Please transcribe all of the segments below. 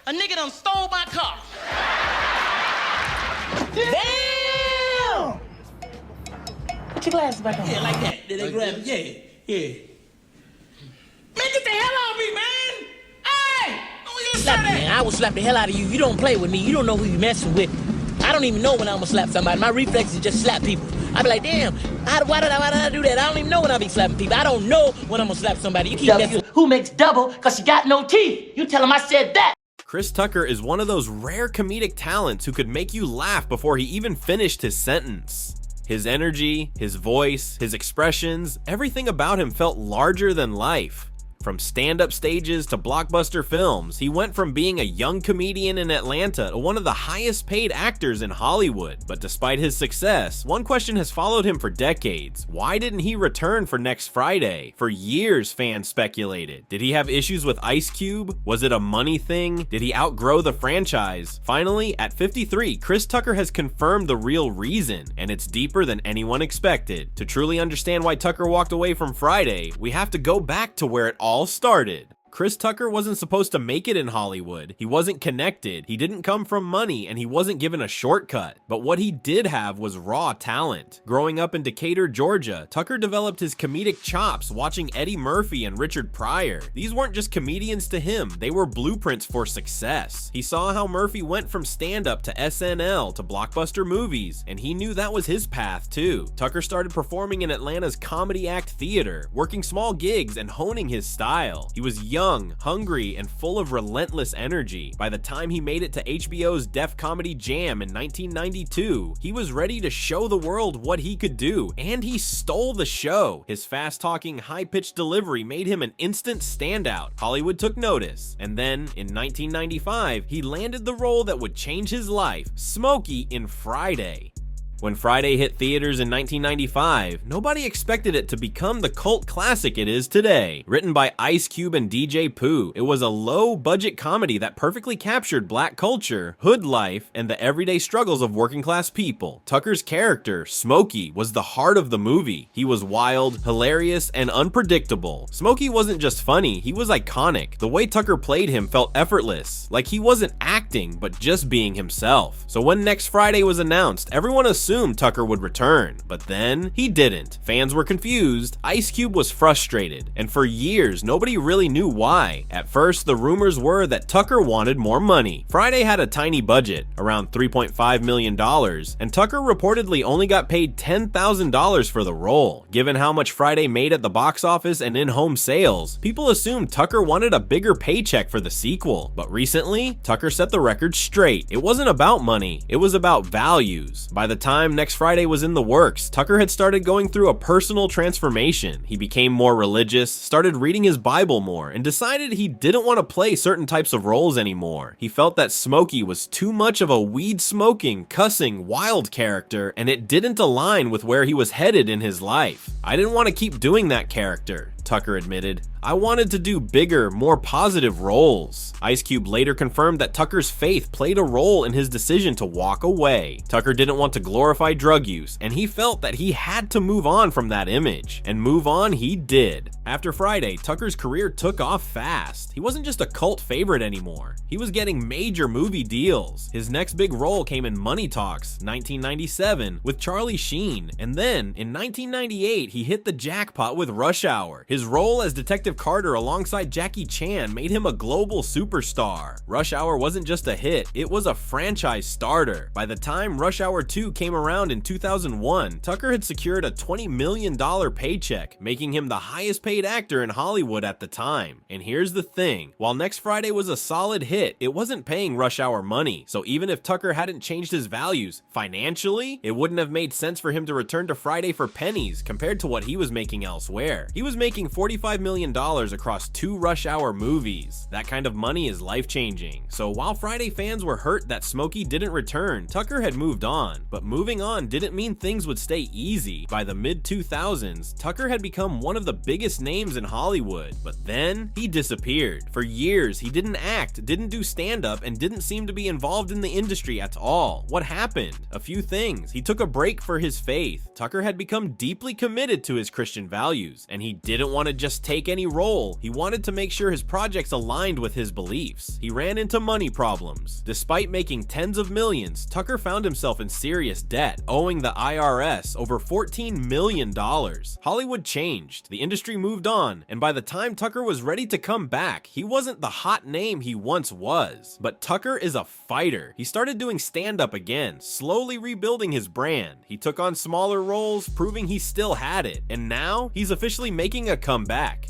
A nigga done stole my car. Damn! Put your glasses back on. Yeah, like that. Did they grab it? Yeah. Man, get the hell out of me, man! Hey! Don't you Slap me, man. I will slap the hell out of you. You don't play with me. You don't know who you messing with. I don't even know when I'm gonna slap somebody. My reflex is just slap people. I be like, damn, why did I do that? I don't even know when I be slapping people. I don't know when I'm gonna slap somebody. You keep messing. Who makes double cause you got no teeth? You tell him I said that. Chris Tucker is one of those rare comedic talents who could make you laugh before he even finished his sentence. His energy, his voice, his expressions, everything about him felt larger than life. From stand-up stages to blockbuster films, he went from being a young comedian in Atlanta to one of the highest paid actors in Hollywood. But despite his success, one question has followed him for decades. Why didn't he return for next Friday? For years, fans speculated. Did he have issues with Ice Cube? Was it a money thing? Did he outgrow the franchise? Finally, at 53, Chris Tucker has confirmed the real reason, and it's deeper than anyone expected. To truly understand why Tucker walked away from Friday, we have to go back to where it all started. Chris Tucker wasn't supposed to make it in Hollywood. He wasn't connected, he didn't come from money, and he wasn't given a shortcut. But what he did have was raw talent. Growing up in Decatur, Georgia, Tucker developed his comedic chops watching Eddie Murphy and Richard Pryor. These weren't just comedians to him, they were blueprints for success. He saw how Murphy went from stand-up to SNL to blockbuster movies, and he knew that was his path too. Tucker started performing in Atlanta's Comedy Act Theater, working small gigs and honing his style. He was young, hungry, and full of relentless energy. By the time he made it to HBO's Def Comedy Jam in 1992, he was ready to show the world what he could do, and he stole the show. His fast-talking, high-pitched delivery made him an instant standout. Hollywood took notice, and then, in 1995, he landed the role that would change his life, Smokey in Friday. When Friday hit theaters in 1995, nobody expected it to become the cult classic it is today. Written by Ice Cube and DJ Pooh, it was a low-budget comedy that perfectly captured black culture, hood life, and the everyday struggles of working-class people. Tucker's character, Smokey, was the heart of the movie. He was wild, hilarious, and unpredictable. Smokey wasn't just funny, he was iconic. The way Tucker played him felt effortless, like he wasn't acting, but just being himself. So when Next Friday was announced, everyone assumed Tucker would return, but then he didn't. Fans were confused, Ice Cube was frustrated, and for years nobody really knew why. At first, the rumors were that Tucker wanted more money. Friday had a tiny budget, around $3.5 million, and Tucker reportedly only got paid $10,000 for the role. Given how much Friday made at the box office and in-home sales, people assumed Tucker wanted a bigger paycheck for the sequel. But recently, Tucker set the record straight. It wasn't about money, it was about values. By the time Next Friday was in the works, Tucker had started going through a personal transformation. He became more religious, started reading his Bible more, and decided he didn't want to play certain types of roles anymore. He felt that Smokey was too much of a weed-smoking, cussing, wild character, and it didn't align with where he was headed in his life. "I didn't want to keep doing that character," Tucker admitted. "I wanted to do bigger, more positive roles." Ice Cube later confirmed that Tucker's faith played a role in his decision to walk away. Tucker didn't want to glorify drug use, and he felt that he had to move on from that image. And move on he did. After Friday, Tucker's career took off fast. He wasn't just a cult favorite anymore. He was getting major movie deals. His next big role came in Money Talks, 1997, with Charlie Sheen. And then, in 1998, he hit the jackpot with Rush Hour. His role as Detective Carter alongside Jackie Chan made him a global superstar. Rush Hour wasn't just a hit, it was a franchise starter. By the time Rush Hour 2 came around in 2001, Tucker had secured a $20 million paycheck, making him the highest paid actor in Hollywood at the time. And here's the thing, while Next Friday was a solid hit, it wasn't paying Rush Hour money. So even if Tucker hadn't changed his values, financially, it wouldn't have made sense for him to return to Friday for pennies compared to what he was making elsewhere. He was making $45 million across 2 Rush Hour movies. That kind of money is life-changing. So while Friday fans were hurt that Smokey didn't return, Tucker had moved on. But moving on didn't mean things would stay easy. By the mid-2000s, Tucker had become one of the biggest names in Hollywood. But then, he disappeared. For years, he didn't act, didn't do stand-up, and didn't seem to be involved in the industry at all. What happened? A few things. He took a break for his faith. Tucker had become deeply committed to his Christian values, and he didn't didn't want to just take any role. He wanted to make sure his projects aligned with his beliefs. He ran into money problems. Despite making tens of millions, Tucker found himself in serious debt, owing the IRS over $14 million. Hollywood changed, the industry moved on, and by the time Tucker was ready to come back, he wasn't the hot name he once was. But Tucker is a fighter. He started doing stand-up again, slowly rebuilding his brand. He took on smaller roles, proving he still had it, and now he's officially making a comeback.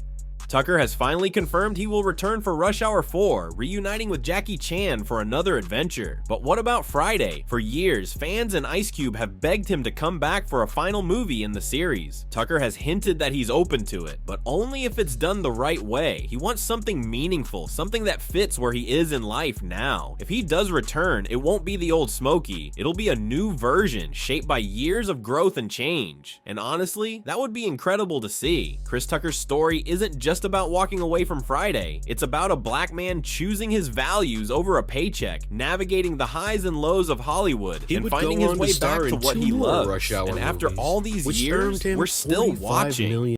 Tucker has finally confirmed he will return for Rush Hour 4, reuniting with Jackie Chan for another adventure. But what about Friday? For years, fans and Ice Cube have begged him to come back for a final movie in the series. Tucker has hinted that he's open to it, but only if it's done the right way. He wants something meaningful, something that fits where he is in life now. If he does return, it won't be the old Smokey. It'll be a new version, shaped by years of growth and change. And honestly, that would be incredible to see. Chris Tucker's story isn't just about walking away from Friday. It's about a black man choosing his values over a paycheck, navigating the highs and lows of Hollywood, and finding his way back to what he loves. And after all these years, we're still watching.